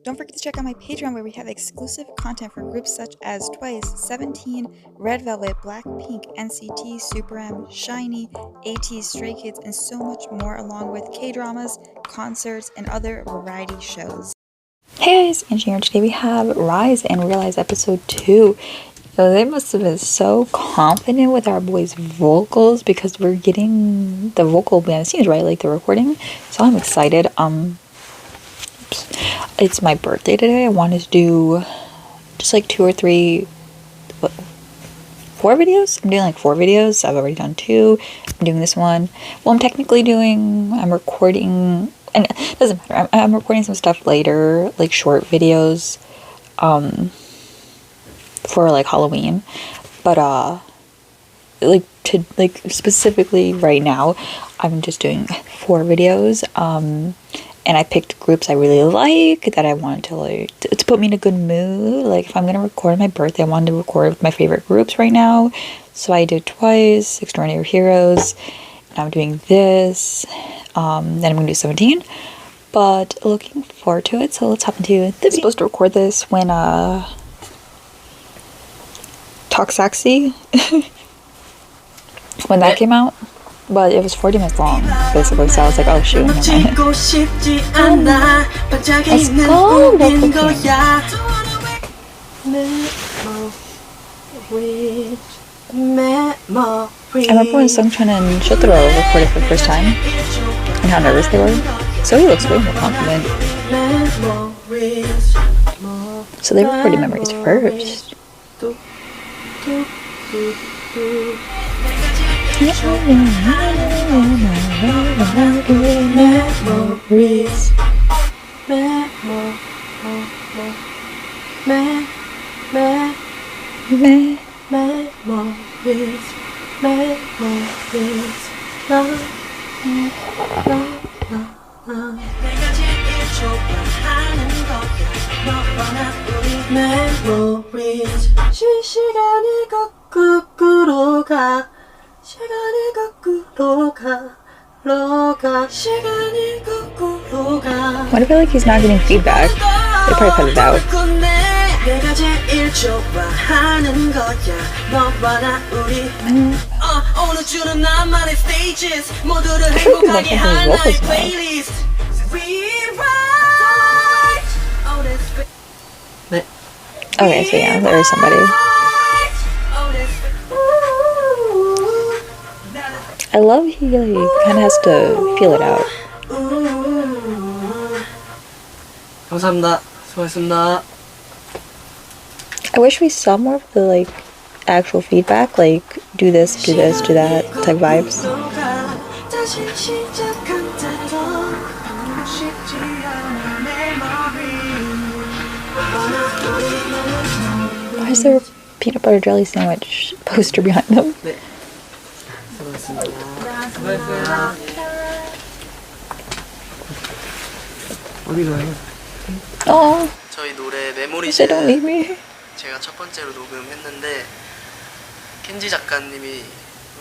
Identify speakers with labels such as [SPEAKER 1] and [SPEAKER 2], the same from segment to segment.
[SPEAKER 1] Don't forget to check out my Patreon where we have exclusive content for groups such as Twice, 17, Red Velvet, Blackpink, NCT, Super M, Shiny, AT, Stray Kids, and so much more, along with K-dramas, concerts, and other variety shows. Hey guys, Angie here. Today we have RIIZE and RIIZE episode 2. So they must have been so confident with our boys' vocals because we're getting the vocal behind the scenes, right? Like the recording. So I'm excited. It's my birthday today. I wanted to do just like 2 or 3, 4 videos. I'm doing like 4 videos. I've already done 2. I'm doing this one. Well, I'm recording, and it doesn't matter. I'm recording some stuff later, like short videos, for like Halloween. But specifically right now, I'm just doing 4 videos. And I picked groups I really like that I wanted to put me in a good mood. Like if I'm gonna record my birthday, I wanted to record with my favorite groups right now. So I did Twice, Extraordinary Heroes, and I'm doing this. Then I'm gonna do 17. But looking forward to it. So let's hop into this. I'm supposed to record this when Talk Sexy when that came out. But it was 40 minutes long, basically, so I was like, oh shoot, never mind. Let's go! I remember when Sungchan and Shotaro recorded for the first time, and how nervous they were. So he looks way more confident. So they recorded Memories first. What if I feel like he's not getting feedback? They probably cut it out. Okay, so yeah, there is somebody. I love he kind of has to feel it out.
[SPEAKER 2] 감사합니다. 수고하셨습니다.
[SPEAKER 1] I wish we saw more of the actual feedback, like do this, do that type vibes. Why is there a peanut butter jelly sandwich poster behind them?
[SPEAKER 2] 네. 수고하셨습니다. 어디 가요?
[SPEAKER 1] Oh,
[SPEAKER 2] 저희 노래
[SPEAKER 1] they don't leave
[SPEAKER 2] 메모리즈
[SPEAKER 1] me.
[SPEAKER 2] 제가 첫 번째로 녹음했는데 켄지 작가님이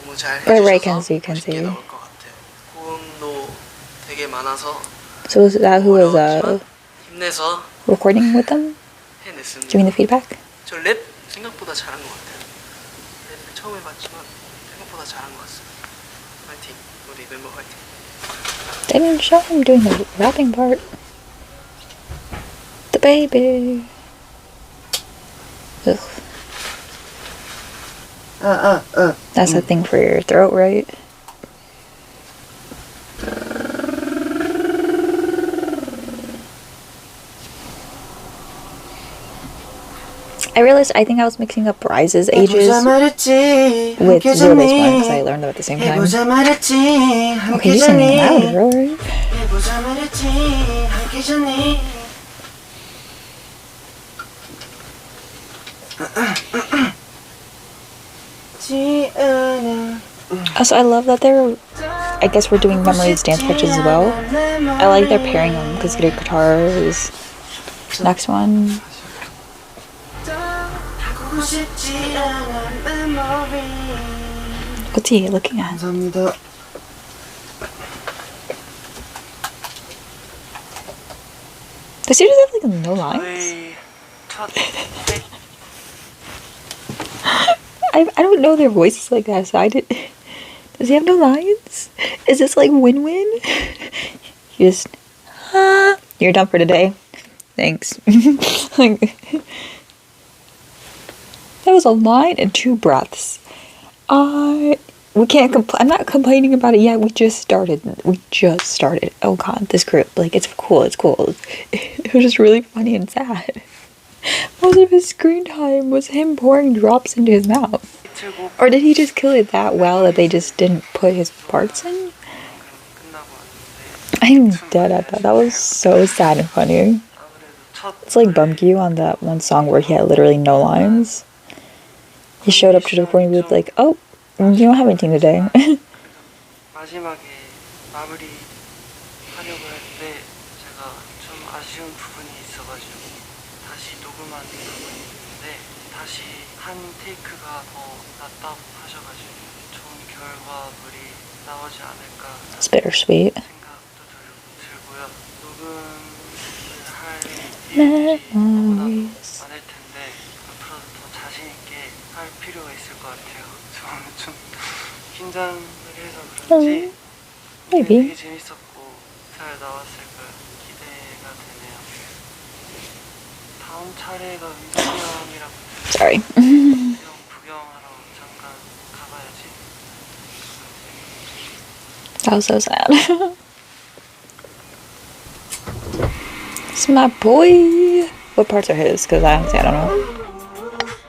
[SPEAKER 2] 너무 잘
[SPEAKER 1] Right,
[SPEAKER 2] 해주셔서
[SPEAKER 1] Kenzie.
[SPEAKER 2] 멋있게 나올 것 같아요. 고음도 되게 많아서
[SPEAKER 1] So was that who was
[SPEAKER 2] 어려웠지만 힘내서
[SPEAKER 1] recording with them,
[SPEAKER 2] 해냈습니다.
[SPEAKER 1] doing the feedback?
[SPEAKER 2] 저 랩 생각보다 잘한 것 같아요. 랩 처음 해봤지만 생각보다 잘한 것 같습니다. 파이팅! 우리 멤버 파이팅!
[SPEAKER 1] They didn't show him doing the rapping part. The baby. Ugh. That's a thing for your throat, right? I realized I think I was mixing up RIIZE's ages with Zero Base One because I learned them at the same time. Okay, you're singing louder, right? Also, I love that I guess we're doing Memories dance pitches as well. I like they're pairing them because their guitar is next one. What's he looking at?
[SPEAKER 2] 감사합니다.
[SPEAKER 1] Does he just have like no lines?
[SPEAKER 2] 저희 첫
[SPEAKER 1] I don't know their voices like that, so I did. Does he have no lines? Is this like win-win? You just, you're done for today. Thanks. Like, that was a line and 2 breaths. We can't I'm not complaining about it yet. We just started. Oh god, this group. Like, it's cool. It was just really funny and sad. Most of his screen time was him pouring drops into his mouth. Or did he just kill it that well that they just didn't put his parts in? I'm dead at that. That was so sad and funny. It's like Bumkyu on that one song where he had literally no lines. He showed up to the recording booth like, oh, you don't have anything today.
[SPEAKER 2] 마지막에 마무리하려고 할 때 제가 좀 아쉬운 부분이 있어가지고 다시 녹음한 부분이 있는데 다시 한 테이크가 더 낫다고 하셔가지고 좋은 결과물이 나오지 않을까
[SPEAKER 1] It's bittersweet.
[SPEAKER 2] 생각도 들고요. 녹음을 할 너무나 많을 텐데 앞으로도 더 자신 있게 할 필요가 있을 것 같아요. 저는 좀 긴장을 해서 그런지
[SPEAKER 1] Maybe.
[SPEAKER 2] 되게 재밌었고 잘 나왔을 걸 기대가 되네요. 다음 차례가 위성이 형이라고
[SPEAKER 1] Sorry.
[SPEAKER 2] 구경하러 잠깐 가봐야지.
[SPEAKER 1] That was so sad. It's my boy. What parts are his? Because honestly, I don't know.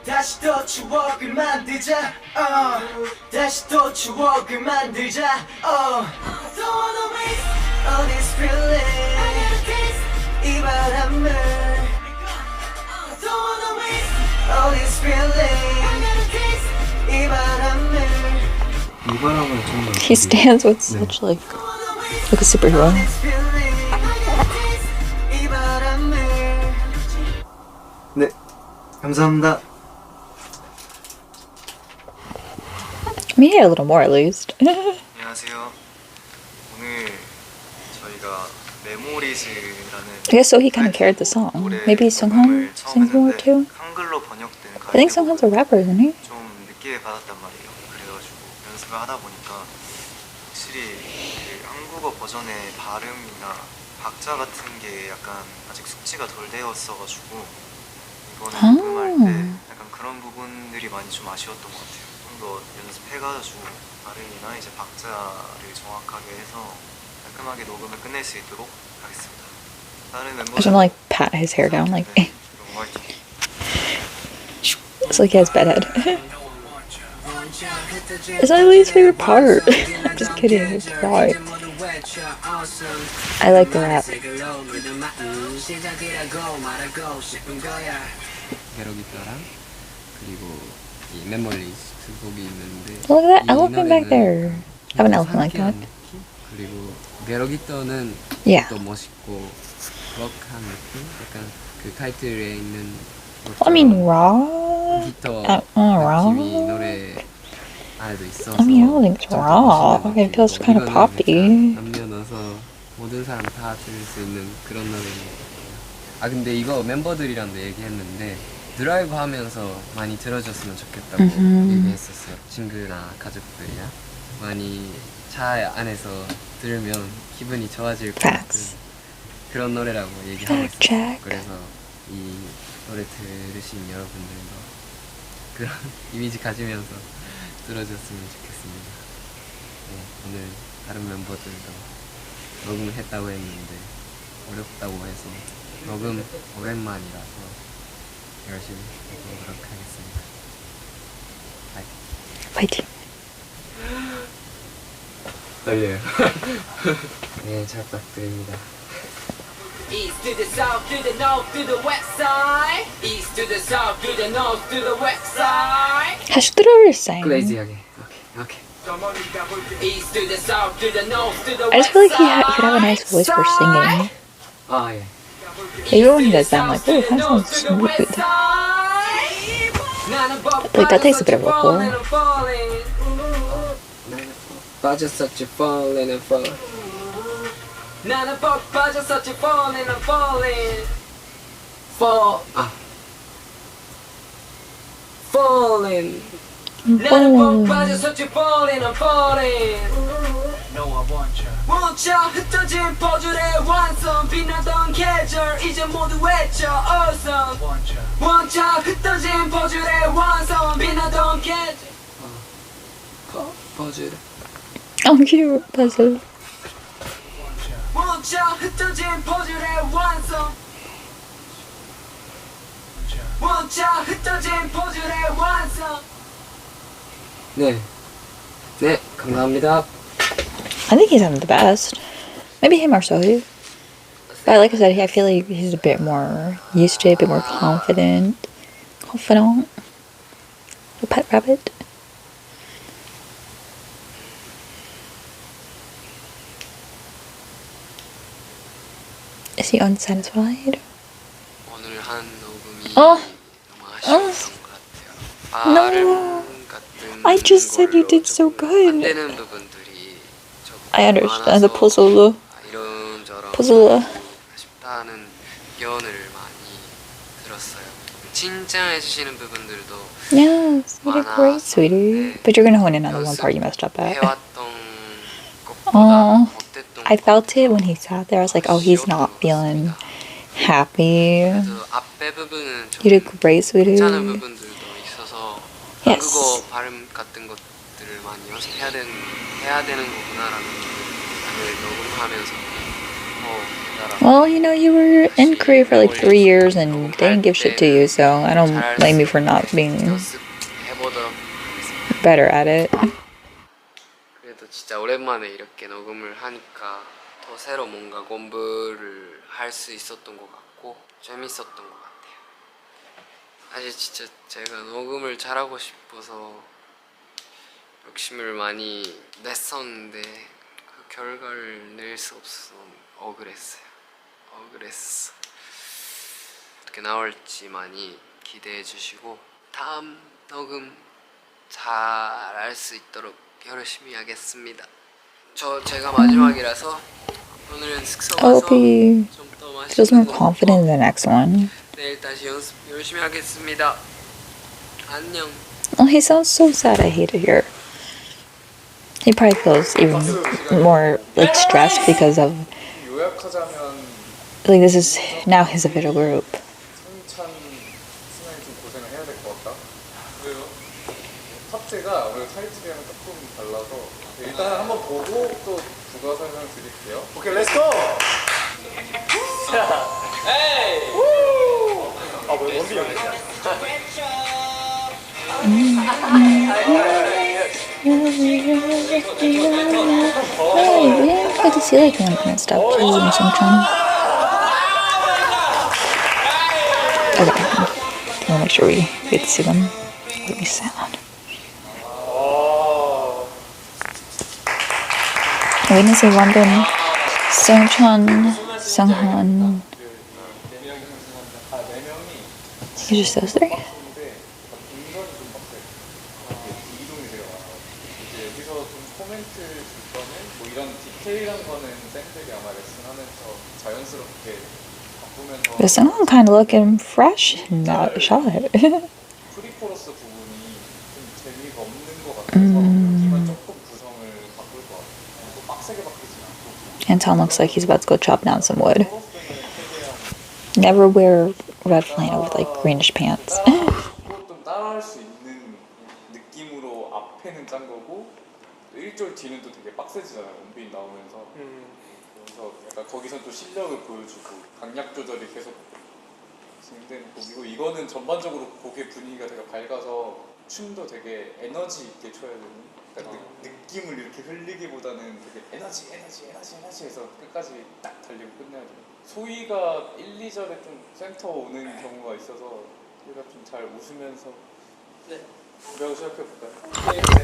[SPEAKER 3] 다시 또 추억을 만들자 다시 또 추억을 만들자 Don't wanna waste all this feeling 이 바람을 Don't wanna waste all this feeling 이 바람을
[SPEAKER 2] 이 바람을 정말
[SPEAKER 1] He stands with such like a superhero.
[SPEAKER 2] 네, 감사합니다.
[SPEAKER 1] I mean, he had a little more at least.
[SPEAKER 4] 안녕하세요. 오늘 저희가 메모리즈라는
[SPEAKER 1] I guess so he kind of carried the song. Maybe Sunghan sings more too.
[SPEAKER 4] 한글로 번역된
[SPEAKER 1] I think Sunghan's a rapper, isn't he?
[SPEAKER 4] 좀 늦게 받았단 말이에요. 그래가지고 연습을 하다 보니까 확실히 그 한국어 버전의 발음이나 박자 같은 게 약간 아직 숙지가 덜 되었어가지고 이번에 녹음할 때 약간 그런 부분들이 많이 좀 아쉬웠던 것 같아요. 좀 더 연습해가지고 발음이나 이제 박자를 정확하게 해서 깔끔하게 녹음을 끝낼 수 있도록 하겠습니다. 다른
[SPEAKER 1] I just
[SPEAKER 4] 멤버들
[SPEAKER 1] want to like pat his hair down, like
[SPEAKER 4] 너무 화이팅.
[SPEAKER 1] it's like he has bad head. It's my least favorite part. I'm just kidding. It's right. I like the rap.
[SPEAKER 5] 게러기타랑 그리고 이 메모리즈 곡이 있는데
[SPEAKER 1] Look at that
[SPEAKER 5] 이
[SPEAKER 1] elephant back
[SPEAKER 5] 노래는
[SPEAKER 1] there. I have an elephant like that.
[SPEAKER 5] 상쾌한 느낌? 그리고 게러기타는
[SPEAKER 1] Yeah.
[SPEAKER 5] 또 멋있고 럭한 느낌? 약간 그 타이틀에 있는
[SPEAKER 1] I mean, raw.
[SPEAKER 5] 기타
[SPEAKER 1] raw.
[SPEAKER 5] 느낌이 노래 안에도 있어서
[SPEAKER 1] I mean, I don't think it's raw. It feels kind of poppy.
[SPEAKER 5] 남녀노소 모든 사람 다 들을 수 있는 그런 노래예요. 아 근데 이거 멤버들이랑도 얘기했는데 드라이브 하면서 많이 들어줬으면 좋겠다고 얘기했었어요. 친구나 가족들이랑 많이 차 안에서 들으면 기분이 좋아질 것 같은 그런 노래라고 얘기하고 있어요. 그래서 이 노래 들으신 여러분들도 그런 이미지 가지면서 들어줬으면 좋겠습니다. 네, 오늘 다른 멤버들도 녹음을 했다고 했는데 어렵다고 해서 녹음 오랜만이라서 열심히 해보도록 하겠습니다.
[SPEAKER 1] 파이팅.
[SPEAKER 5] 떨려요. 네, 잘 부탁드립니다.
[SPEAKER 3] East to the south, to the north, to the west side. East to the south, to the north, to the west side.
[SPEAKER 1] Hash through saying.
[SPEAKER 5] 클레이지하게. 오케이.
[SPEAKER 3] East to the south, to the north, to the
[SPEAKER 1] I just feel like he could have a nice voice for singing.
[SPEAKER 5] 아 예.
[SPEAKER 1] Even when he does that, I'm like, oh, it kind of sounds smooth. Like, that takes a bit of vocal.
[SPEAKER 5] 빠졌었지 falling and falling.
[SPEAKER 3] 나는 뻑 빠졌었지 falling I'm falling falling 나는 뻑 빠졌었지 falling I'm falling
[SPEAKER 2] No I want you
[SPEAKER 3] 멈춰 흩어진 퍼즐의 완성 빛나던 계절 이제 모두 외쳐 awesome
[SPEAKER 2] want you
[SPEAKER 3] 멈춰 흩어진 퍼즐의 완성 빛나던 계절 퍼즐
[SPEAKER 1] Oh, cute puzzle.
[SPEAKER 3] 멈춰 흩어진 퍼즐의 완성 멈춰 흩어진 퍼즐의 완성
[SPEAKER 5] 네, 감사합니다.
[SPEAKER 1] I think he's having the best. Maybe him or Sohu. But like I said, I feel like he's a bit more used to it, a bit more confident. A pet rabbit. Is he unsatisfied?
[SPEAKER 5] 오늘 한 녹음이
[SPEAKER 1] 어?
[SPEAKER 5] 너무 아쉬웠던 것 같아요. 발음 같은
[SPEAKER 1] I just said you
[SPEAKER 5] 걸로
[SPEAKER 1] did so
[SPEAKER 5] 조금 안
[SPEAKER 1] good.
[SPEAKER 5] 되는 부분들이 조금
[SPEAKER 1] I understand the
[SPEAKER 5] 많아서
[SPEAKER 1] puzzle.
[SPEAKER 5] 이런저런
[SPEAKER 1] puzzle.
[SPEAKER 5] 아쉽다는 의견을 많이 들었어요. 칭찬해 주시는 부분들도
[SPEAKER 1] Yes, you did great, sweetie. But you're gonna hone in on the one part you messed up at.
[SPEAKER 5] 해왔던 것보다
[SPEAKER 1] Oh,
[SPEAKER 5] 못했던
[SPEAKER 1] I felt it when he sat there. I was like, oh, he's not feeling happy.
[SPEAKER 5] 그래서 앞에 부분은 좀
[SPEAKER 1] You did great, sweetie.
[SPEAKER 5] 괜찮은 부분들도 있어서
[SPEAKER 1] Yes.
[SPEAKER 5] 한국어 발음 같은 것들을 많이 연습해야 되는 거구나라는 걸 녹음하면서 깨달았어요.
[SPEAKER 1] Well, you know, you were in Korea for like 3 years and they didn't give shit to you, so I don't blame you for not being
[SPEAKER 5] 연습해보도록 하겠습니다.
[SPEAKER 1] better at it.
[SPEAKER 5] 그래도 진짜 오랜만에 이렇게 녹음을 하니까 더 새로 뭔가 공부를 할 수 있었던 것 같고 재밌었던 것 같아요. 사실 진짜 제가 녹음을 잘하고 싶어서 욕심을 많이 냈었는데 그 결과를 낼 수 없어서 억울했어. 어떻게 나올지 많이 기대해 주시고 다음 녹음 잘할 수 있도록 열심히 하겠습니다. 제가 마지막이라서 오늘은 숙소
[SPEAKER 1] I
[SPEAKER 5] 가서
[SPEAKER 1] hope he
[SPEAKER 5] 좀 더
[SPEAKER 1] feels
[SPEAKER 5] 맛있는
[SPEAKER 1] more
[SPEAKER 5] 거
[SPEAKER 1] confident in
[SPEAKER 5] 먹고
[SPEAKER 1] the next one.
[SPEAKER 5] 내일 다시 연습 열심히 하겠습니다. 안녕.
[SPEAKER 1] Oh, he sounds so sad. I hate it here. He probably feels even more like stressed because of
[SPEAKER 6] 요약하자면
[SPEAKER 1] like this is now his official group.
[SPEAKER 6] 승찬 승환이 좀 고생을 해야 될 것 같다. 왜요? 탑재가 오늘 타이틀이랑 조금 달라서 일단 한번 보고 또 부가 설명 드릴게요. 오케이, 렛츠고! 에이! 아, 왜 원빈이 형
[SPEAKER 1] Hey, we didn't get to see like him and stuff too in Songchon. Okay, I wanna make sure we get to see them. Let me sound. We didn't see London, Songchon, Sunghan. You just those three?
[SPEAKER 6] 코멘트를 줄 거는 뭐 이런 디테일한 거는 쌤들이 아마 레슨하면서 자연스럽게 바꾸면서
[SPEAKER 1] But Sunghan kind of looking fresh in that shot.
[SPEAKER 6] 프리코러스 부분이 좀 재미가 없는 것 같아서 여기만 조금 구성을 바꿀 것 같아요. 또 빡세게 바뀌진 않고
[SPEAKER 1] Anton looks like he's about to go chop down some wood.
[SPEAKER 6] 코러스는 최대한
[SPEAKER 1] Never wear red flannel with like greenish pants.
[SPEAKER 6] 좀 따라할 수 있는 느낌으로 앞에는 짠 거고 1절 뒤는 또 되게 빡세지잖아요. 원빈 나오면서 그래서 약간 거기서 또 실력을 보여주고 강약 조절이 계속 진행되는 곡이고 이거는 전반적으로 곡의 분위기가 되게 밝아서 춤도 되게 에너지 있게 춰야 되는 그러니까 느낌을 이렇게 흘리기보다는 되게 에너지 해서 끝까지 딱 달리고 끝내야 돼요. 소희가 1, 2절에 좀 센터 오는 경우가 있어서 우리가 좀 잘 웃으면서 배우 시작해볼까요?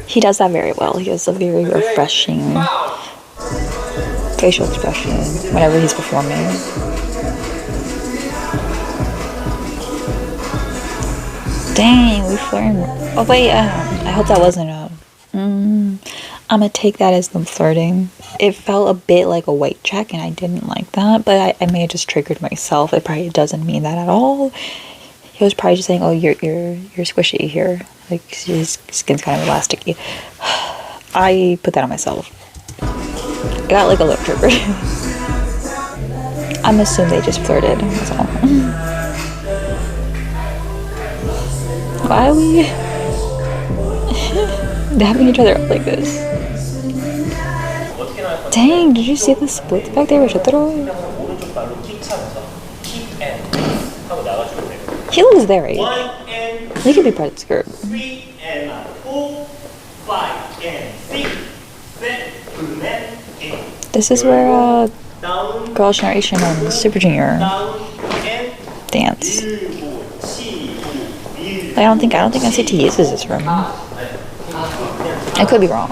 [SPEAKER 1] He does that very well. He has a very refreshing facial expression whenever he's performing. Dang, we flirting. Oh wait, I hope that wasn't a. I'm gonna take that as them flirting. It felt a bit like a white check, and I didn't like that, but I may have just triggered myself. It probably doesn't mean that at all. He was probably just saying, "Oh, you're squishy here, like his skin's kind of elasticy." I put that on myself. I got like a little triggered. I'm assuming they just flirted. That's all. Why are we dabbing each other up like this? Dang, did you see the splits back there? He looks their age. He could be part of this group. This is where Girls' Generation and Super Junior dance. I don't think NCT uses this room. I could be wrong.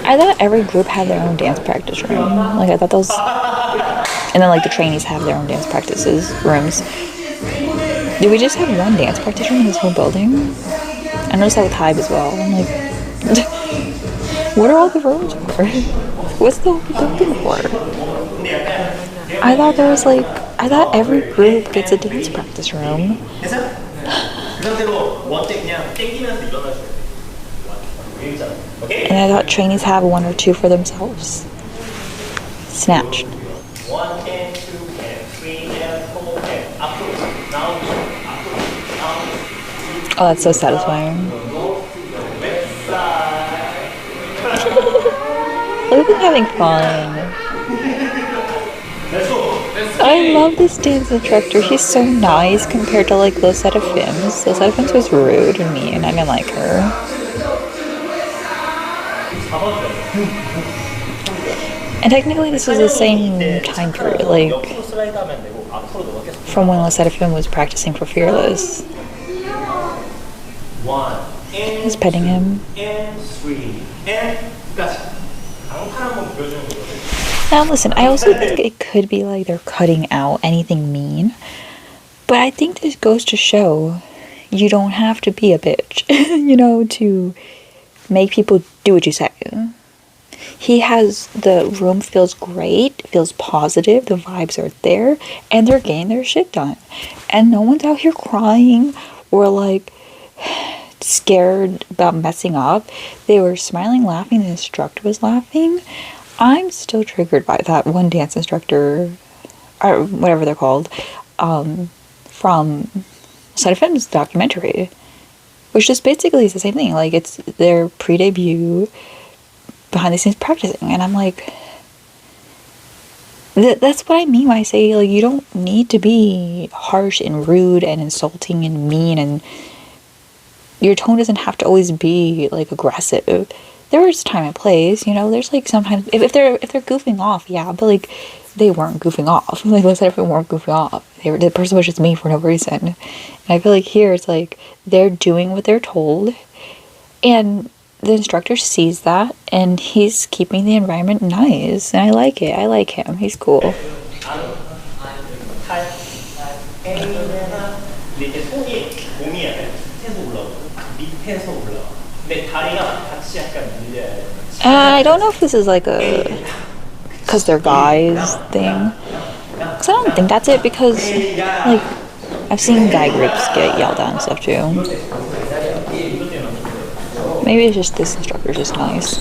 [SPEAKER 1] I thought every group had their own dance practice room. Like I thought those, and then like the trainees have their own dance practices rooms. Do we just have one dance practice room in this whole building? I noticed that with Hybe as well. I'm like, what are all the rooms for? What's the whole building for? I thought every group gets a dance practice room. And I thought trainees have one or two for themselves. Snatched. Oh, that's so satisfying. Look at them having fun. I love this dance instructor. He's so nice compared to like Losetta Fims. Losetta Fims was rude and mean. I didn't like her. And technically this is the same time period, like from when Losetta Film was practicing for Fearless. He's petting him. Now listen, I also think it could be like they're cutting out anything mean, but I think this goes to show you don't have to be a bitch, to make people do what you say. The room feels great, feels positive, the vibes are there, and they're getting their shit done. And no one's out here crying or like scared about messing up. They were smiling, laughing, the instructor was laughing. I'm still triggered by that one dance instructor, or whatever they're called, from Side documentary, which just basically is the same thing. Like, it's their pre-debut, behind the scenes practicing, and I'm like, that's what I mean when I say, like, you don't need to be harsh and rude and insulting and mean, and your tone doesn't have to always be, like, aggressive. There is time and place, there's, like, sometimes, if they're goofing off, yeah, but, like, they weren't goofing off. Like, let's say if they weren't goofing off. The person was just mean for no reason. And I feel like here, it's like, they're doing what they're told, and the instructor sees that, and he's keeping the environment nice, and I like it. I like him. He's cool. I don't know if this is like a because they're guys thing, because I don't think that's it, because like I've seen guy groups get yelled at and stuff too. Maybe it's just this instructor's just nice.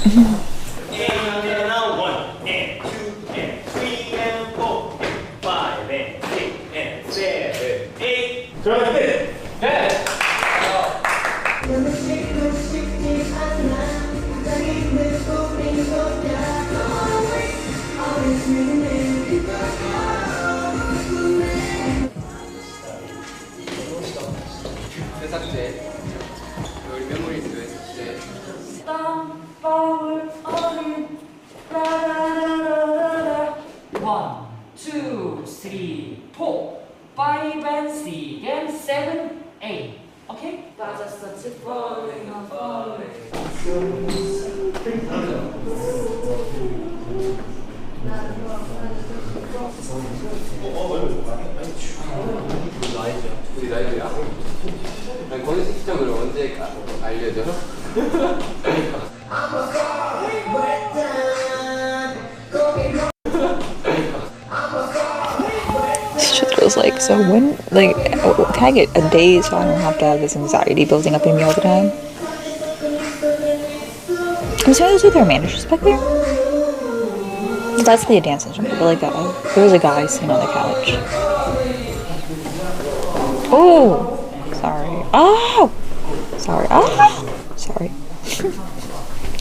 [SPEAKER 3] One, two, three, four, 5 and 6 and 7, 8. Okay? 빠졌었지 falling.
[SPEAKER 5] 우리 라이브야? 아니, 공식 시점을 언제 알려줘?
[SPEAKER 1] Shit was like, so when, like, can I get a day so I don't have to have this anxiety building up in me all the time? I'm assuming those are their managers back there. That's the dance instructor, but like, there was a guy sitting on the couch. Oh, sorry. Oh, sorry. Oh, sorry.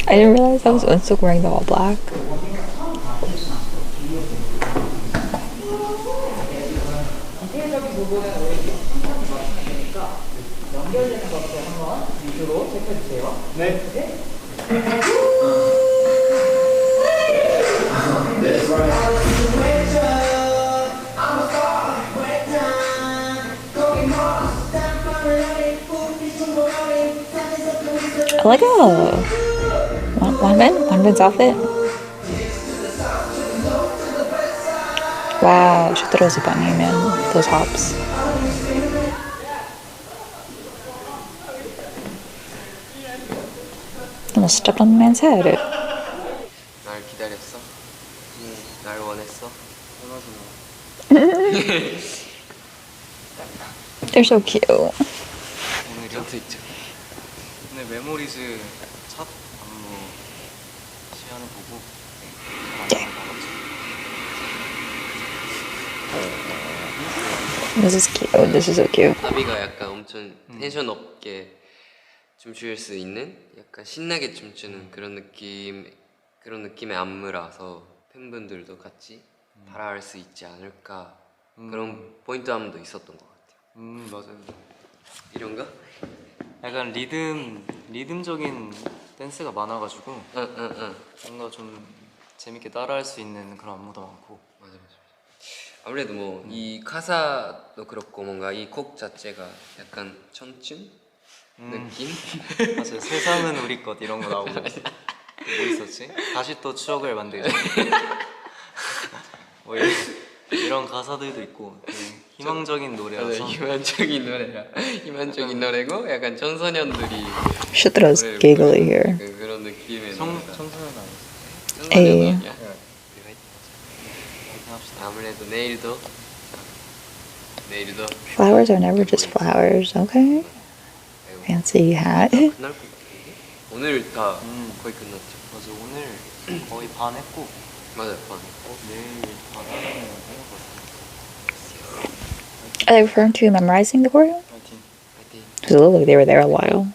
[SPEAKER 1] I didn't realize I was still wearing the all black. I like Wanbin's outfit. Wow, 슈트로즈 빵이면 those hops. Almost stepped on the man's head.
[SPEAKER 5] 날 기다렸어? 날 원했어?
[SPEAKER 1] They're so cute.
[SPEAKER 4] 오늘이요?
[SPEAKER 5] 저도 있죠.
[SPEAKER 4] 오늘 메모리즈 첫 안무 시연을 보고
[SPEAKER 1] Yeah. This is cute. This is so cute.
[SPEAKER 5] 나비가 약간 엄청 텐션 없게 춤출 수 있는 약간 신나게 춤추는 그런 느낌의 안무라서 팬분들도 같이 따라할 수 있지 않을까 그런 포인트함도 있었던 것 같아요.
[SPEAKER 4] 맞아요.
[SPEAKER 5] 이런가?
[SPEAKER 4] 약간 리듬적인 댄스가 많아가지고
[SPEAKER 5] 응.
[SPEAKER 4] 뭔가 좀 재밌게 따라할 수 있는 그런 안무도 많고.
[SPEAKER 5] 맞아. 아무래도 뭐 이 가사도 그렇고 뭔가 이 곡 자체가 약간 청춘 느낌?
[SPEAKER 4] 맞아요. 세상은 우리 것 이런 거 나오고 뭐 있었지? 다시 또 추억을 만들자. 뭐 이런 가사들도 있고 되게 희망적인 노래라서.
[SPEAKER 5] 희망적인 노래고 약간 청소년들이
[SPEAKER 1] 슈트로's giggly here.
[SPEAKER 5] 그런 느낌의
[SPEAKER 4] 청소년 아니었어?
[SPEAKER 1] 에이.
[SPEAKER 5] 아니야? 아무래도 내일도
[SPEAKER 1] Flowers are never just flowers, okay? Fancy hat.
[SPEAKER 5] 끝날 것 같은데? 오늘 다 거의 끝났죠?
[SPEAKER 4] 맞아. 오늘 거의 반 했고
[SPEAKER 5] 맞아요.
[SPEAKER 4] 내일 반 하면 하는 것 같아요.
[SPEAKER 1] Are they referring to memorizing the choreo?
[SPEAKER 4] 파이팅.
[SPEAKER 1] Because it looked like they were there a while.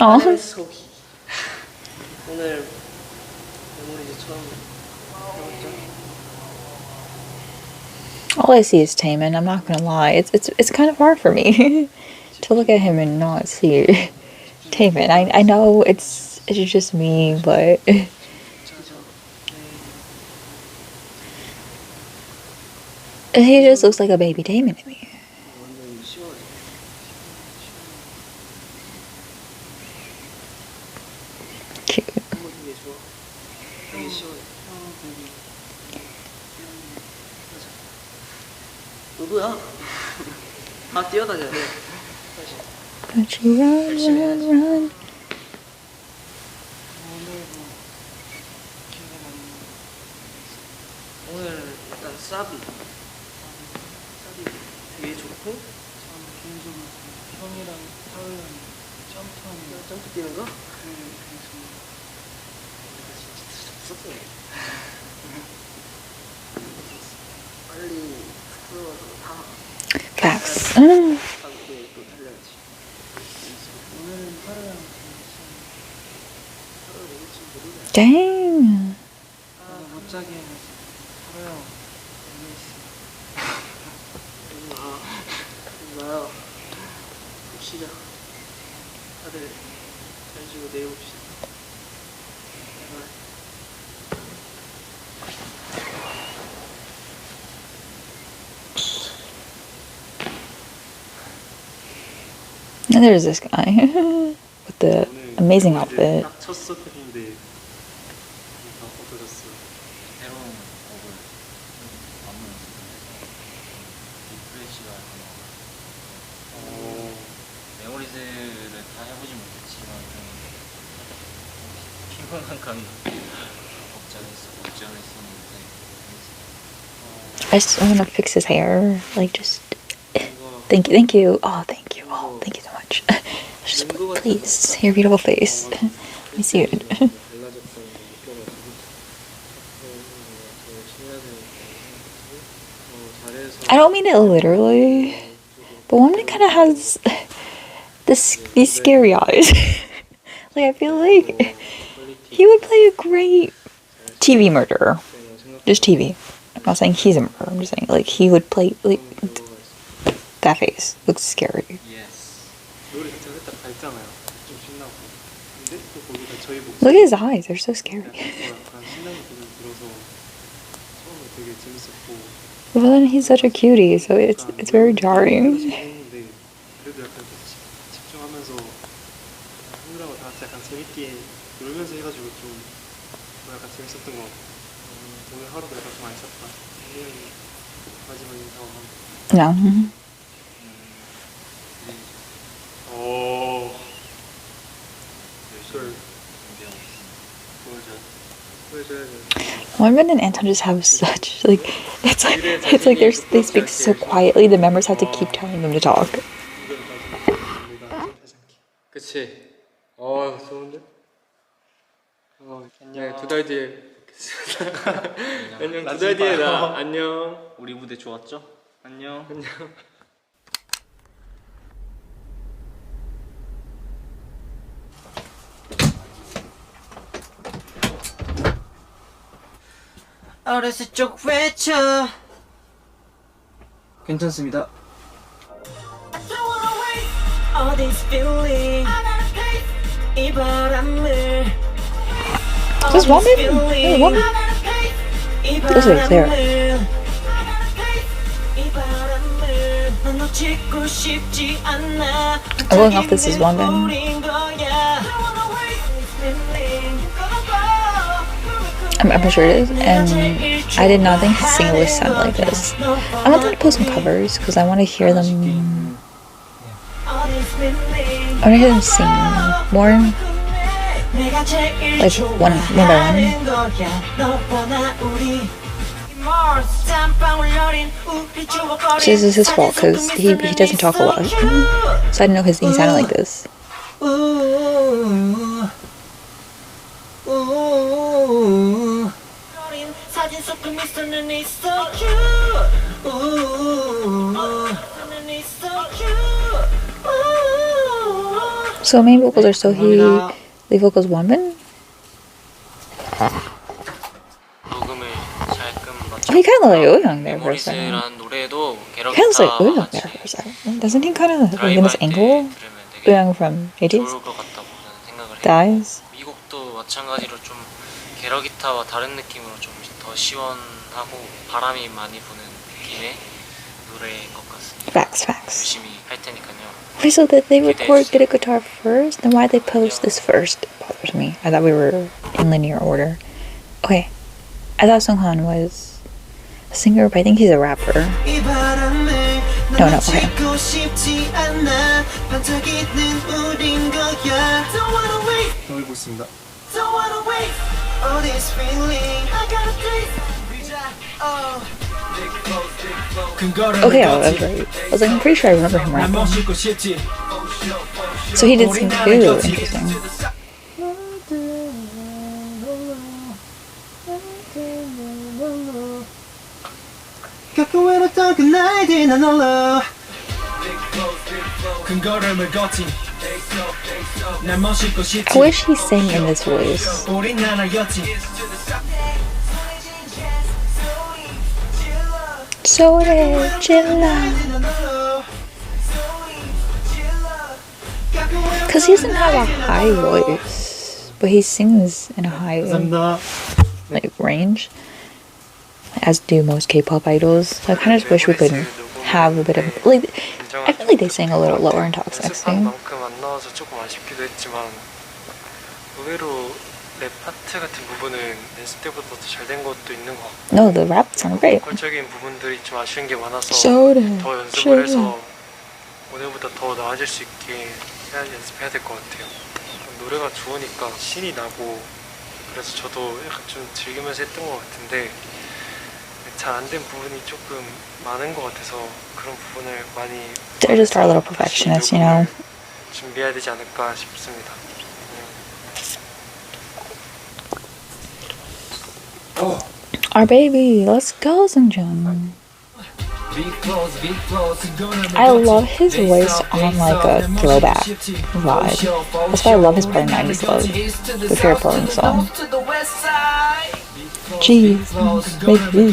[SPEAKER 1] Oh.
[SPEAKER 5] 소희 오늘 메모리즈 처음 해봤죠?
[SPEAKER 1] All I see is Taemin. I'm not gonna lie. It's kind of hard for me to look at him and not see Taemin. I know it's just me, but he just looks like a baby Taemin to me. Cute.
[SPEAKER 3] 누구야? 아 뛰어다녀야 돼.
[SPEAKER 1] Don't you run.
[SPEAKER 3] 오늘 약간 사비 되게 좋고
[SPEAKER 2] 개인적으로 형이랑 타우랑 점프하는
[SPEAKER 3] 점프 뛰는 거? 빨리 풀어서 다
[SPEAKER 1] Facts.
[SPEAKER 3] 하게 또 달려야지.
[SPEAKER 2] 오늘은 타우랑
[SPEAKER 1] Dang.
[SPEAKER 2] 갑자기 타우 형
[SPEAKER 3] 나요. 쉬자. 다들 잘 쉬고 내일 봅시다.
[SPEAKER 1] And there's this guy with the amazing outfit.
[SPEAKER 2] 딱 쳤어 했는데 어떠셨어요?
[SPEAKER 6] 새로운 곡을 안무였어요.
[SPEAKER 2] RIIZ를 다 해보진 못했지만 좀 피곤한 감이 없지 않았었는데
[SPEAKER 1] I just want to fix his hair. Like, just. Thank you. Oh, thank you. Oh, thank you so much. Just please, your beautiful face. Let me see it. I don't mean it literally, but Wonmin kind of has these scary eyes. Like, I feel like he would play a great TV murderer. Just TV. I'm not saying he's a murderer. I'm just saying, like, he would play, like, that face looks scary. Look at his eyes, they're so scary. But then he's such a cutie, so it's very jarring. No. Wonmin and Anton just have such, like, it's like they speak so quietly, the members have to keep telling them to talk.
[SPEAKER 5] 그치? 좋은데? 네, 2달 뒤에 뵙겠습니다. 안녕, 2달 뒤에 나 안녕.
[SPEAKER 2] 우리 무대 좋았죠? 안녕. 어렸을 적 외쳐
[SPEAKER 5] 괜찮습니다.
[SPEAKER 1] Does Wonmin? Hey, Wonmin. Looks like it's there. I'm going off this is Wonmin. I'm sure it is, and I did not think his singing would sound like this. I want them to post some covers because I want to hear them. I want to hear them sing more, like one by one. So this is his fault because he doesn't talk a lot, so I didn't know he sounded like this. So main vocals are Sohee, lead vocals Wonmin. Oh, he kind of looked like Ooyoung there for a second. He kind of looks like Ooyoung there for a second. Doesn't he kind of like in this angle? Ooyoung from 80s? The eyes?
[SPEAKER 2] 미국도 마찬가지로 좀 게러 기타와 다른 느낌으로 좀 더 시원하고 바람이 많이 부는 느낌의 노래인 것 같습니다.
[SPEAKER 1] Facts.
[SPEAKER 2] 열심히 할 테니까요.
[SPEAKER 1] Wait, so that they record Get a Guitar first? Then why'd they post this first? It bothers me. I thought we were in linear order. Okay. I thought Sunghan was a singer, but I think he's a rapper. No, okay.
[SPEAKER 5] 놀고 있습니다.
[SPEAKER 1] Okay, I was right. I was like, I'm pretty sure I remember him rapping. So he did sing too. Interesting. I wish he sang in this voice. 소리 질러. Because he doesn't have a high voice, but he sings in a high like range, as do most K-pop idols. So I kind of just wish we could have a bit of like. I feel like they sing a little lower in Talk Sexy.
[SPEAKER 2] 랩 파트 같은 부분은 연습 때보다 더 잘 된 것도 있는 것 같고
[SPEAKER 1] No, the rap sounds great.
[SPEAKER 2] 보컬적인 부분들이 좀 아쉬운 게 많아서 더 연습을 해서 오늘보다 더 나아질 수 있게 되게 연습해야 될 것 같아요. 노래가 좋으니까 신이 나고 그래서 저도 약간 좀 즐기면서 했던 것 같은데 잘 안 된 부분이 조금 많은 것 같아서 그런 부분을 많이
[SPEAKER 1] They're just our little perfectionists, you know.
[SPEAKER 2] 준비해야 되지 않을까 싶습니다.
[SPEAKER 1] Our baby, let's go, Seungjoon. I love his voice on like a throwback vibe. That's why I love his part in 90s Love, the favorite part of the song. Jeez, baby.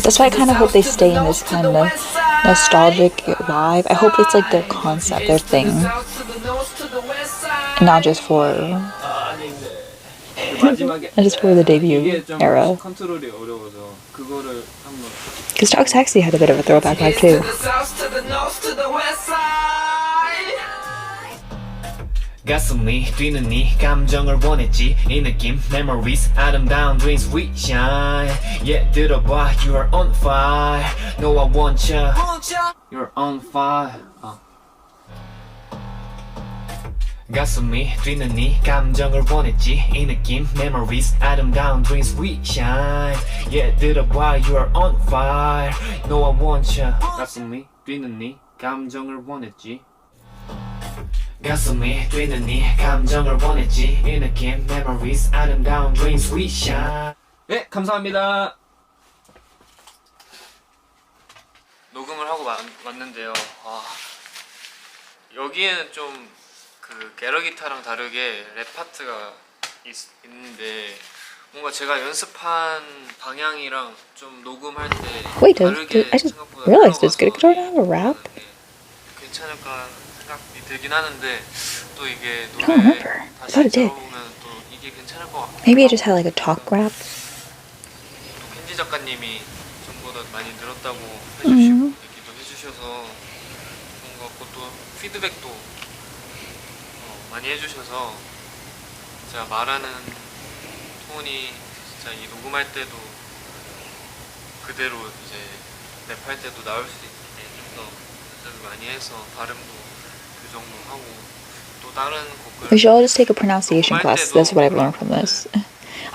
[SPEAKER 1] That's why I kind of hope they stay in this kind of nostalgic vibe. I hope it's like their concept, their thing, and not just for the debut era. Because Dog Taxi had a bit of a throwback vibe too.
[SPEAKER 7] 가슴이 뛰는 네 감정을 원했지 이 느낌 memories 아름다운 dreams we shine yeah 들어봐 you are on fire no I want ya you're on fire 가슴이 뛰는 네 감정을 원했지 이 느낌 memories 아름다운 dreams we shine yeah 들어봐 you are on fire no I want ya 가슴이 뛰는 네 감정을 원했지 가슴이 뛰는 네 감정을 원했지 이 느낌 memories 아름다운 dreams we shine 네 감사합니다.
[SPEAKER 4] 녹음을 하고 왔는데요. 여기에는 좀 그 게러 기타랑 다르게 랩 파트가 있는데 뭔가 제가 연습한 방향이랑 좀 녹음할 때
[SPEAKER 1] Wait,
[SPEAKER 4] 다르게
[SPEAKER 1] I just
[SPEAKER 4] 생각보다
[SPEAKER 1] realized does Good Guitar have a rap?
[SPEAKER 4] 괜찮을까 생각이 들긴 하는데 또 이게
[SPEAKER 1] I don't remember. I
[SPEAKER 4] 다시
[SPEAKER 1] thought it did.
[SPEAKER 4] 들어보면 또 이게 괜찮을 것 같고
[SPEAKER 1] Maybe I just had like a talk rap.
[SPEAKER 4] 또 켄지 작가님이 전보다 많이 늘었다고 해주시고 얘기도 해주셔서 뭔가 또 피드백도 많이 해주셔서 제가 말하는 톤이 진짜 이 녹음할 때도 그대로 이제 랩할 때도 나올 수 있게 좀 더 연습을 많이 해서 발음도 교정도 하고 또 다른 곡을
[SPEAKER 1] We should all just take a pronunciation class. That's what I've learned from this.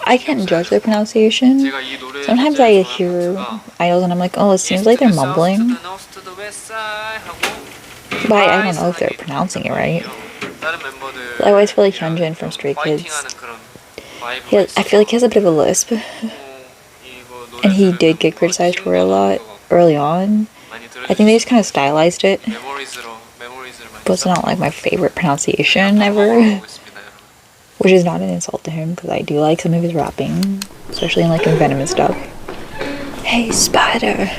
[SPEAKER 1] I can't judge their pronunciation.
[SPEAKER 4] 제가 이 노래를
[SPEAKER 1] Sometimes I hear idols and I'm like, oh, it seems like they're mumbling. But I don't know if they're pronouncing it right. I always feel like Hyunjin from Stray Kids. I feel like he has a bit of a lisp. And he did get criticized for it a lot early on. I think they just kind of stylized it. But it's not like my favorite pronunciation ever. Which is not an insult to him, because I do like some of his rapping. Especially in like in Venom and stuff. Hey, Spider!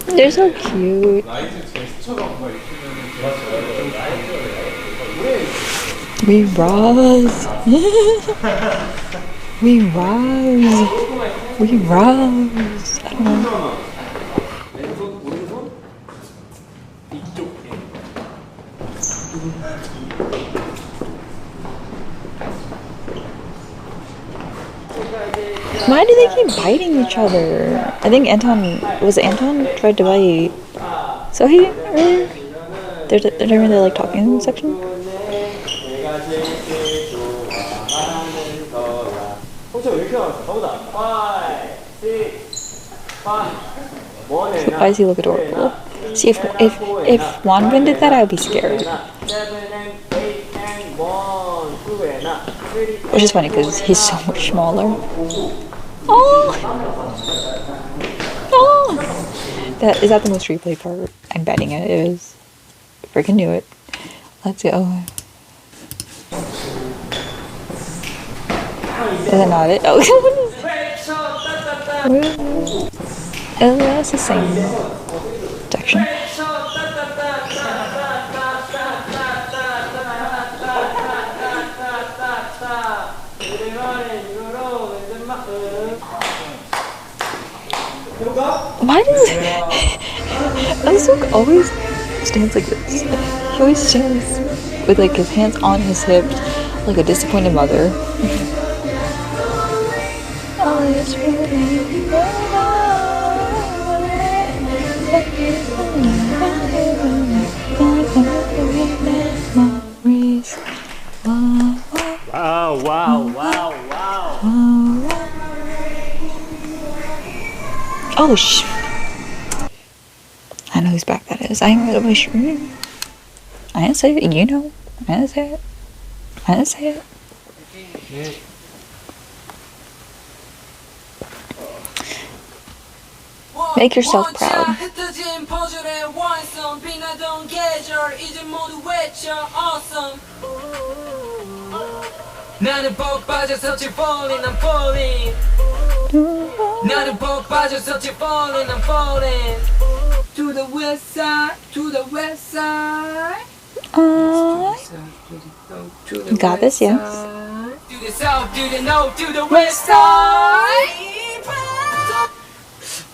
[SPEAKER 1] They're so cute. We rise. We rise. We rise. I don't know. Why do they keep biting each other? I think Anton tried to bite. So he earlier? They're during the like talking section. Why does he look adorable? See, if Wanbin did that, I would be scared. Which is funny because he's so much smaller. Oh! Oh! Is that the most replayed part? I'm betting it is. Freaking knew it. Let's go. Is that not it? Oh, oh, that's the same section. Why does Unsuk always stands like this? He always stands with like his hands on his hips, like a disappointed mother.
[SPEAKER 7] Wow, wow, wow, wow.
[SPEAKER 1] Oh I know whose back that is. I ain't really sure. I didn't say it, you know. I didn't say it. I didn't say it. Make yourself proud.
[SPEAKER 3] 나는 복 빠져서 지금 falling, I'm falling. 나는 복 빠져서 지금 falling, I'm falling. To the west side, to the west side.
[SPEAKER 1] You got this, yes.
[SPEAKER 3] To the south, to the north, to the west side.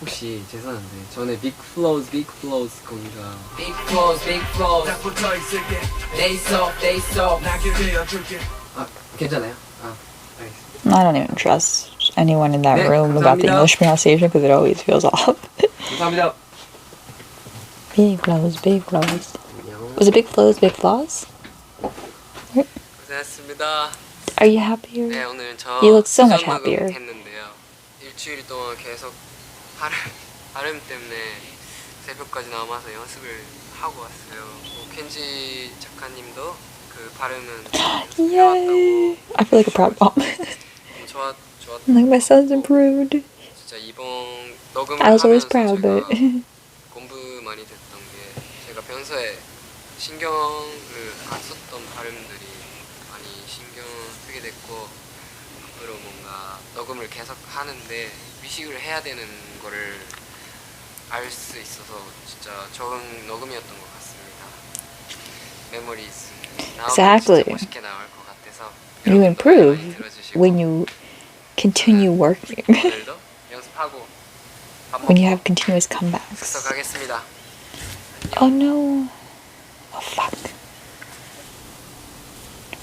[SPEAKER 5] 혹시 죄송한데 전에 빅 플로우즈 거기가
[SPEAKER 3] Big flows, big flows. They soft.
[SPEAKER 5] 아 괜찮아요? 아 알겠습니다.
[SPEAKER 1] I don't even trust anyone in that
[SPEAKER 5] 네,
[SPEAKER 1] room about the
[SPEAKER 5] 감사합니다.
[SPEAKER 1] English pronunciation because it always feels off.
[SPEAKER 5] 감사합니다.
[SPEAKER 1] Big flows, big flows. Was it big flows, big flaws?
[SPEAKER 5] 고생했습니다.
[SPEAKER 1] Are you happier?
[SPEAKER 5] 네 오늘 저
[SPEAKER 1] You look so much
[SPEAKER 5] 수전 녹음
[SPEAKER 1] happier.
[SPEAKER 5] 했는데요. 일주일 동안 계속 발음 때문에 새벽까지 남아서 연습을 하고 왔어요. 켄지 작가님도 그 발음은
[SPEAKER 1] Yay! I feel like a proud mom.
[SPEAKER 5] 좋았.
[SPEAKER 1] Like my son's improved.
[SPEAKER 5] 진짜 이번 녹음을
[SPEAKER 1] I was always
[SPEAKER 5] 하면서
[SPEAKER 1] proud,
[SPEAKER 5] 제가
[SPEAKER 1] but
[SPEAKER 5] 공부 많이 됐던 게 제가 평소에 신경을 안 썼던 발음들이 많이 신경 쓰게 됐고 앞으로 뭔가 녹음을 계속 하는데 위식을 해야 되는 거를 알 수 있어서 진짜 좋은 녹음이었던 것 같습니다. 메모리즈
[SPEAKER 1] Exactly.
[SPEAKER 5] 진짜 멋있게 나올 것 같아서
[SPEAKER 1] you
[SPEAKER 5] 여러분도
[SPEAKER 1] improve
[SPEAKER 5] 많이 들어주시고
[SPEAKER 1] when you continue working.
[SPEAKER 5] 오늘도 연습하고 밥
[SPEAKER 1] When you
[SPEAKER 5] 먹고
[SPEAKER 1] have continuous comebacks.
[SPEAKER 5] 약속하겠습니다.
[SPEAKER 1] Oh no. Oh fuck.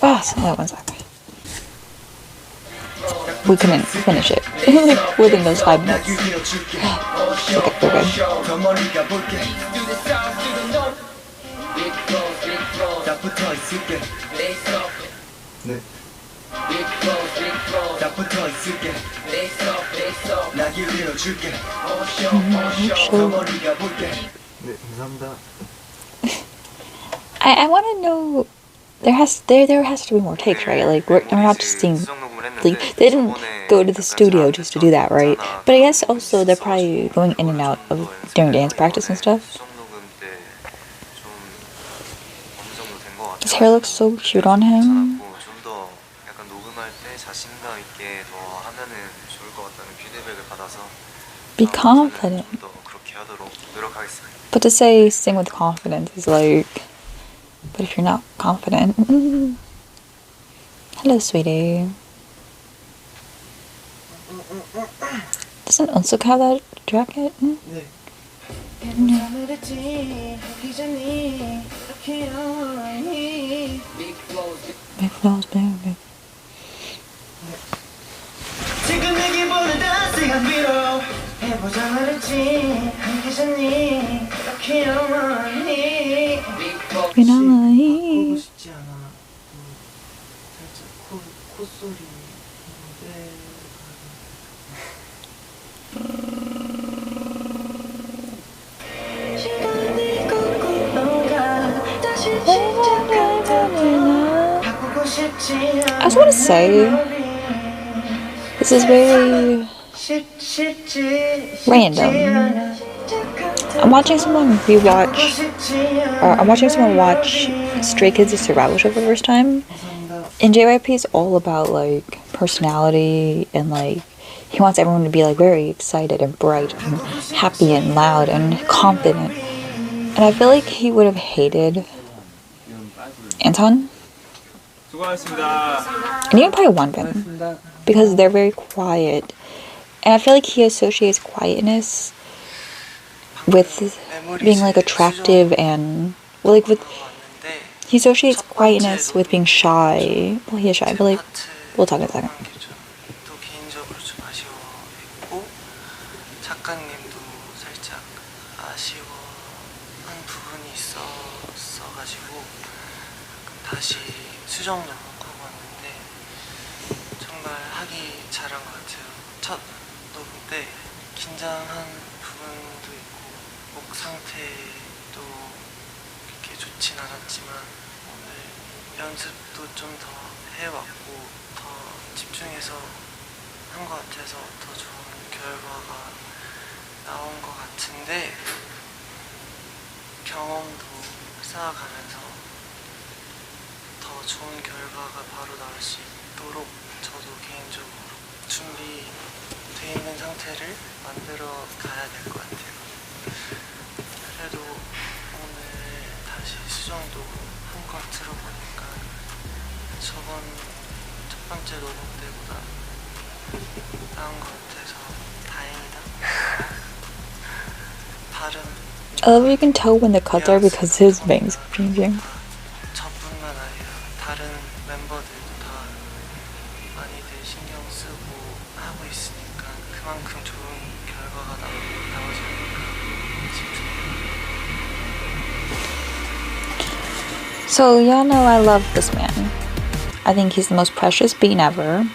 [SPEAKER 1] Oh, so wait 1 sec. We couldn't finish it within those 5 minutes. Okay, we're good.
[SPEAKER 4] 네. 네, 감사합니다.
[SPEAKER 1] I want to know. There has to be more takes, right? Like we're not just seeing. Like, they didn't go to the studio just to do that, right? But I guess also they're probably going in and out of during dance practice and stuff. His hair looks so cute on him.
[SPEAKER 4] 좀더 약간 녹음할 때 자신감 있게 더 하면은 좋을 것 같다는 피드백을 받아서
[SPEAKER 1] Be confident.
[SPEAKER 4] 더 그렇게 하도록 노력하겠습니다.
[SPEAKER 1] But to say sing with confidence is like. But if you're not confident. Hello, sweetie. Doesn't Unsuk have that jacket?
[SPEAKER 4] 네.
[SPEAKER 1] Big flows, big.
[SPEAKER 8] 지금 내게 보는 따스한 위로 해보자 말했지 하기 전에 그렇게 영원히
[SPEAKER 1] You know, he.
[SPEAKER 8] 싶지 않아 살짝 콧소리 시간이 거꾸로 가 다시 시작한다면 바꾸고 싶지 않아
[SPEAKER 1] I just want to say. This is very random. I'm watching someone watch Stray Kids' survival show for the first time. And JYP is all about like personality and like he wants everyone to be like very excited and bright and happy and loud and confident. And I feel like he would have hated Anton. And even probably Wonbin. Because they're very quiet. And I feel like he associates quietness with being like attractive and well, like with he associates quietness with being shy. Well, he is shy, but like we'll talk in a second.
[SPEAKER 2] 또 개인적으로 좀 아쉬워했고 작가님도 살짝 아쉬워한 부분이 있었어가지고 다시 수정 녹음하고 왔는데 정말 하기 잘한 것 같아요. 첫 녹음 때 긴장한 부분도 있고 목 상태도 그렇게 좋진 않았지만 오늘 연습도 좀 더 해왔고 더 집중해서 한 것 같아서 더 좋은 결과가 나온 것 같은데 경험도 쌓아가면서 더 좋은 결과가 바로 나올 수 있도록 저도 개인적으로 준비되어 있는 상태를 만들어 가야 될 것 같아요. 그래도 오늘 다시 수정도 한 거 들어보니까 저번 첫 번째 녹음 때보다 나은 것 같아서 다행이다. 다른
[SPEAKER 1] I love you can tell when the cuts are because his bangs are changing.
[SPEAKER 2] 저뿐만 아니라 다른 멤버들도 다 많이들 신경 쓰고 하고 있으니까 그만큼 좋은 결과가 나오지 않을까 싶습니다.
[SPEAKER 1] So y'all know I love this man. I think he's the most precious being ever.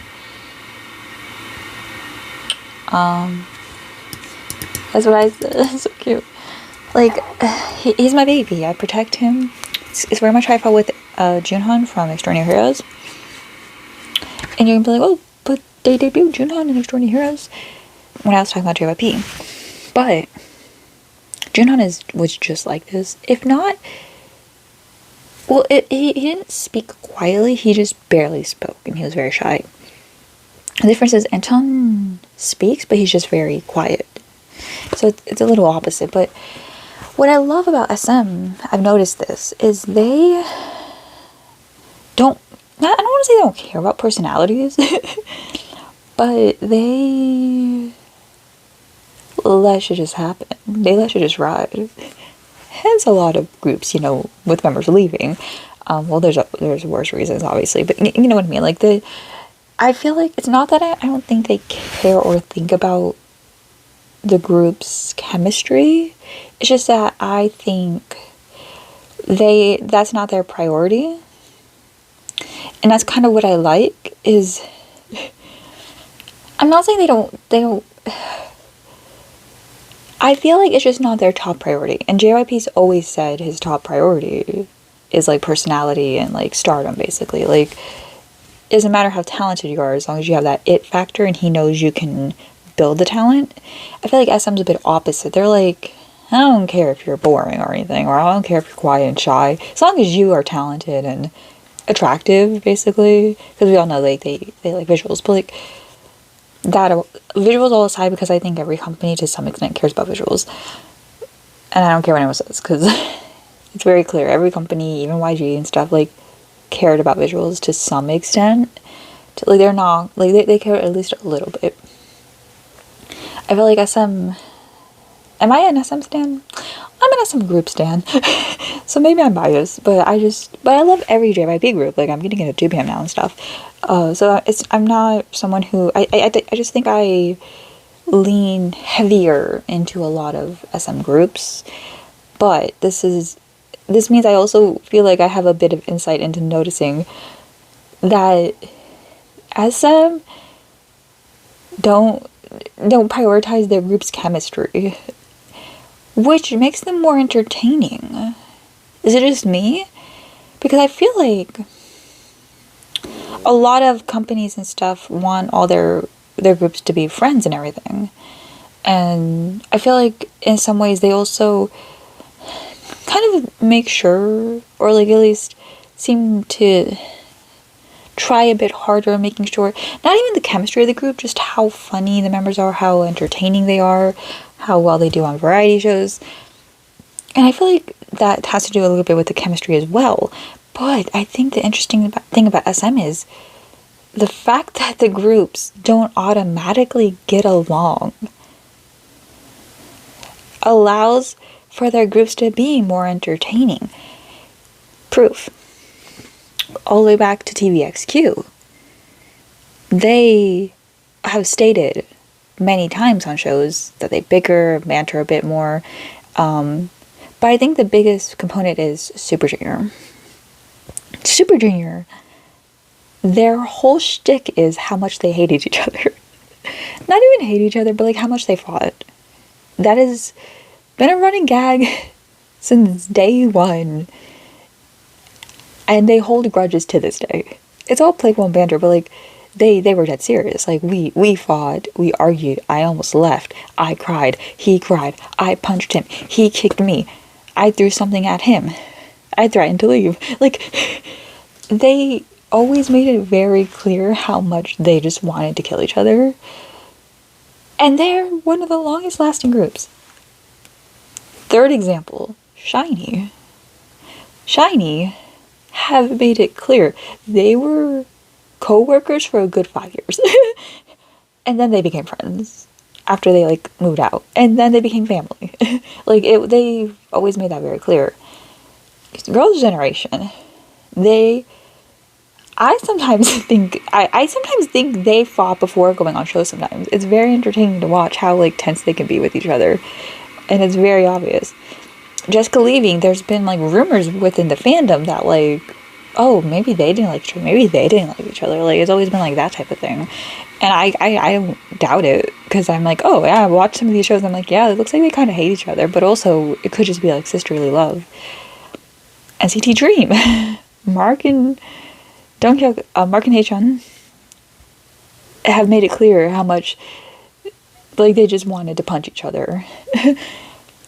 [SPEAKER 1] That's what I said. So cute. Like, he's my baby. I protect him. It's very much how I felt with Junhan from Extraordinary Heroes. And you're gonna be like, oh, but they debuted Junhan in Extraordinary Heroes when I was talking about JYP. But Junhan was just like this. If not, well, he didn't speak quietly. He just barely spoke, and he was very shy. The difference is Anton speaks, but he's just very quiet. So it's a little opposite. But what I love about SM, I've noticed this, is they don't, I don't want to say they don't care about personalities, but they let shit just happen. They let shit just ride. Hence a lot of groups, you know, with members leaving. Well, there's worse reasons, obviously, but you know what I mean. Like I feel like it's not that I don't think they care or think about the group's chemistry. It's just that I think that's not their priority. And that's kind of what I like is I'm not saying they don't I feel like it's just not their top priority. And JYP's always said his top priority is like personality and like stardom, basically. Like it doesn't matter how talented you are as long as you have that it factor and he knows you can build the talent. I feel like SM's a bit opposite. They're like, I don't care if you're boring or anything, or I don't care if you're quiet and shy, as long as you are talented and attractive, basically. Because we all know like they like visuals, but like that visuals all aside, because I think every company to some extent cares about visuals, and I don't care what anyone says because it's very clear every company, even YG and stuff, like cared about visuals to some extent. Like they're not like they care at least a little bit. I feel like SM. Am I an SM stan? I'm an SM group stan. So maybe I'm biased, but I love every JYP group. Like I'm getting into 2PM now and stuff. So I'm not someone who I just think I lean heavier into a lot of SM groups. But this means I also feel like I have a bit of insight into noticing that SM don't prioritize their group's chemistry, which makes them more entertaining. Is it just me? Because I feel like a lot of companies and stuff want all their groups to be friends and everything. And I feel like in some ways they also kind of make sure, or like at least seem to try a bit harder, making sure, not even the chemistry of the group, just how funny the members are, how entertaining they are, how well they do on variety shows. And I feel like that has to do a little bit with the chemistry as well. But I think the interesting thing about SM is the fact that the groups don't automatically get along. allows for their groups to be more entertaining. Proof. All the way back to TVXQ. They have stated many times on shows that they bicker, banter a bit more. But I think the biggest component is Super Junior. Super Junior, their whole shtick is how much they hated each other. Not even hate each other, but like how much they fought. That has been a running gag since day one. And they hold grudges to this day. It's all playful and banter, but like they were dead serious. Like we fought, we argued, I almost left, I cried, he cried, I punched him, he kicked me, I threw something at him, I threatened to leave. Like they always made it very clear how much they just wanted to kill each other. And they're one of the longest lasting groups. Third example, SHINee. SHINee have made it clear they were co-workers for a good 5 years. And then they became friends after they like moved out. And then they became family. They always made that very clear. Girls' Generation, I sometimes think they fought before going on shows sometimes. It's very entertaining to watch how like tense they can be with each other. And it's very obvious. Jessica leaving, there's been like rumors within the fandom that like, oh, maybe they didn't like each other, maybe they didn't like each other. Like it's always been like that type of thing. And I don't doubt it, because I'm like, oh yeah, I watched some of these shows, I'm like, yeah, it looks like they kind of hate each other, but also it could just be like sisterly love. NCT Dream, Mark and Haechan have made it clear how much like they just wanted to punch each other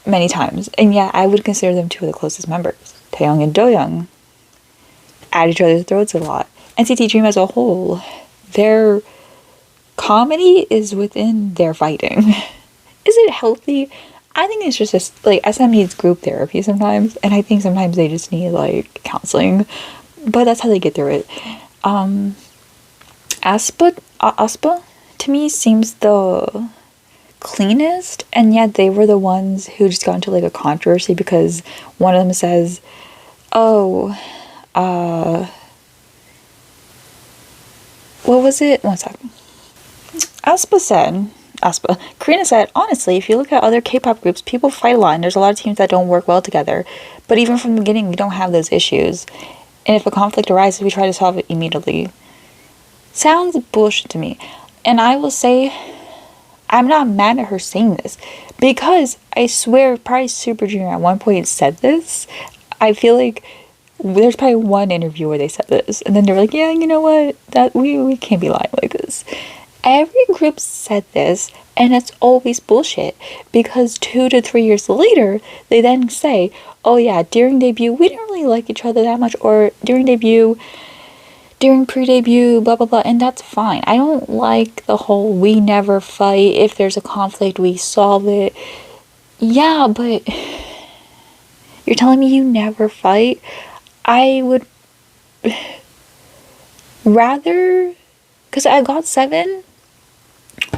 [SPEAKER 1] many times. And yeah, I would consider them two of the closest members. Taeyoung and Doyoung at each other's throats a lot. NCT Dream as a whole, their comedy is within their fighting. Is it healthy? I think it's just like SM needs group therapy sometimes, and I think sometimes they just need like counseling, but that's how they get through it. aespa to me seems the cleanest, and yet they were the ones who just got into like a controversy because one of them says, oh, what was it? One second. Karina said, honestly, if you look at other K-pop groups, people fight a lot and there's a lot of teams that don't work well together. But even from the beginning, we don't have those issues. And if a conflict arises, we try to solve it immediately. Sounds bullshit to me. And I will say, I'm not mad at her saying this, because I swear probably Super Junior at one point said this. I feel like there's probably one interview where they said this, and then they were like, yeah, you know what, that we can't be lying like this. Every group said this, and it's always bullshit, because 2 to 3 years later, they then say, oh yeah, during debut, we didn't really like each other that much, or during debut, during pre-debut, blah blah blah, and that's fine. I don't like the whole we never fight, if there's a conflict, we solve it. Yeah, but you're telling me you never fight? I would rather, because I got 7,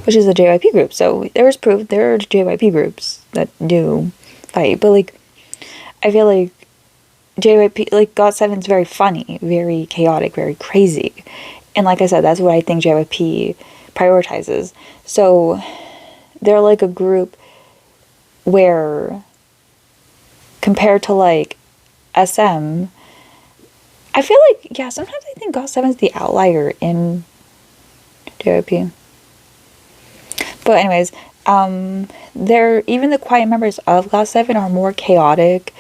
[SPEAKER 1] which is a JYP group, so there is proof there are JYP groups that do fight, but like I feel like JYP, like GOT7 is very funny, very chaotic, very crazy, and like I said, that's what I think JYP prioritizes. So they're like a group where, compared to like SM, I feel like, yeah, sometimes I think GOT7 is the outlier in JYP. But anyways, even the quiet members of GOT7 are more chaotic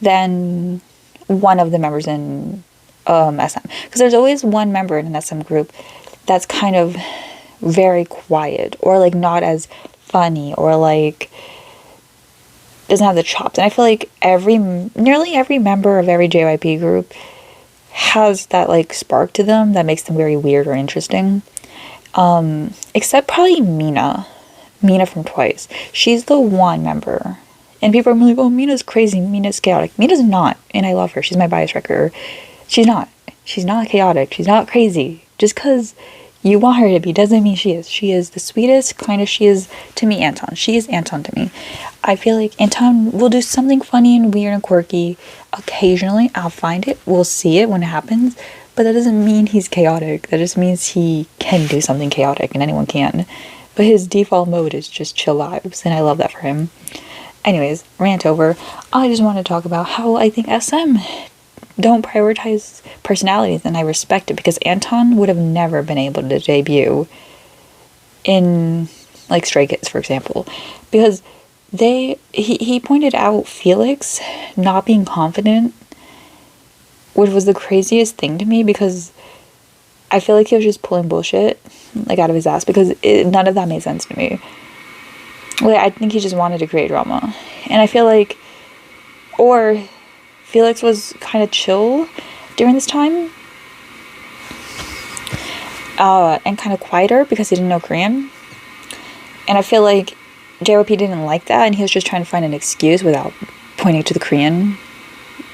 [SPEAKER 1] than one of the members in SM. Because there's always one member in an SM group that's kind of very quiet, or like not as funny, or like doesn't have the chops. And I feel like nearly every member of every JYP group has that like spark to them that makes them very weird or interesting. Except probably Mina from Twice. She's the one member, and people are like, oh, Mina's crazy, Mina's chaotic. Mina's not, and I love her. She's my bias wrecker. She's not chaotic, she's not crazy. Just because you want her to be doesn't mean she is. She is the sweetest, kindest. She is, to me, Anton. She is Anton to me. I feel like Anton will do something funny and weird and quirky. Occasionally, I'll find it. We'll see it when it happens. But that doesn't mean he's chaotic. That just means he can do something chaotic, and anyone can. But his default mode is just chill vibes, and I love that for him. Anyways, rant over. I just want to talk about how I think SM don't prioritize personalities, and I respect it, because Anton would have never been able to debut in, like, Stray Kids, for example. Because he pointed out Felix not being confident, which was the craziest thing to me, because I feel like he was just pulling bullshit, like, out of his ass, because none of that made sense to me. Like, I think he just wanted to create drama. And I feel like, or Felix was kind of chill during this time, and kind of quieter because he didn't know Korean. And I feel like JYP didn't like that, and he was just trying to find an excuse without pointing to the Korean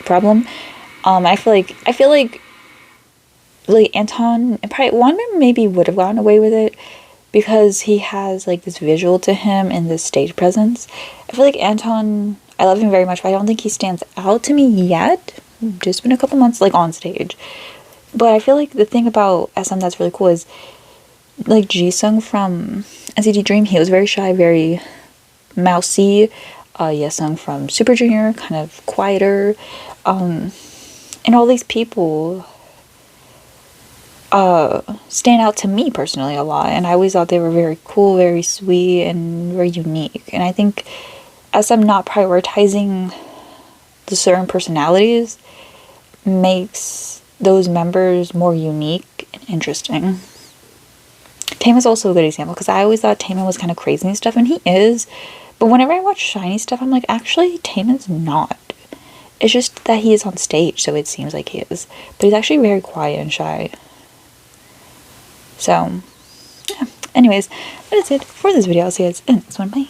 [SPEAKER 1] problem. I feel like Anton and probably Wonman maybe would have gotten away with it because he has like this visual to him and this stage presence. I feel like Anton, I love him very much, but I don't think he stands out to me yet. Just been a couple months like on stage. But I feel like the thing about SM that's really cool is like Jisung from NCT Dream. He was very shy, very mousy. Yesung from Super Junior, kind of quieter. And all these people stand out to me personally a lot, and I always thought they were very cool, very sweet, and very unique. And I think SM not prioritizing the certain personalities makes those members more unique and interesting. Taemin's also a good example, because I always thought Taemin was kind of crazy and stuff, and he is. But whenever I watch Shiny stuff, I'm like, actually, Taemin's not. It's just that he is on stage, so it seems like he is. But he's actually very quiet and shy. So, yeah. Anyways, that is it for this video. I'll see you guys in the next one. Bye.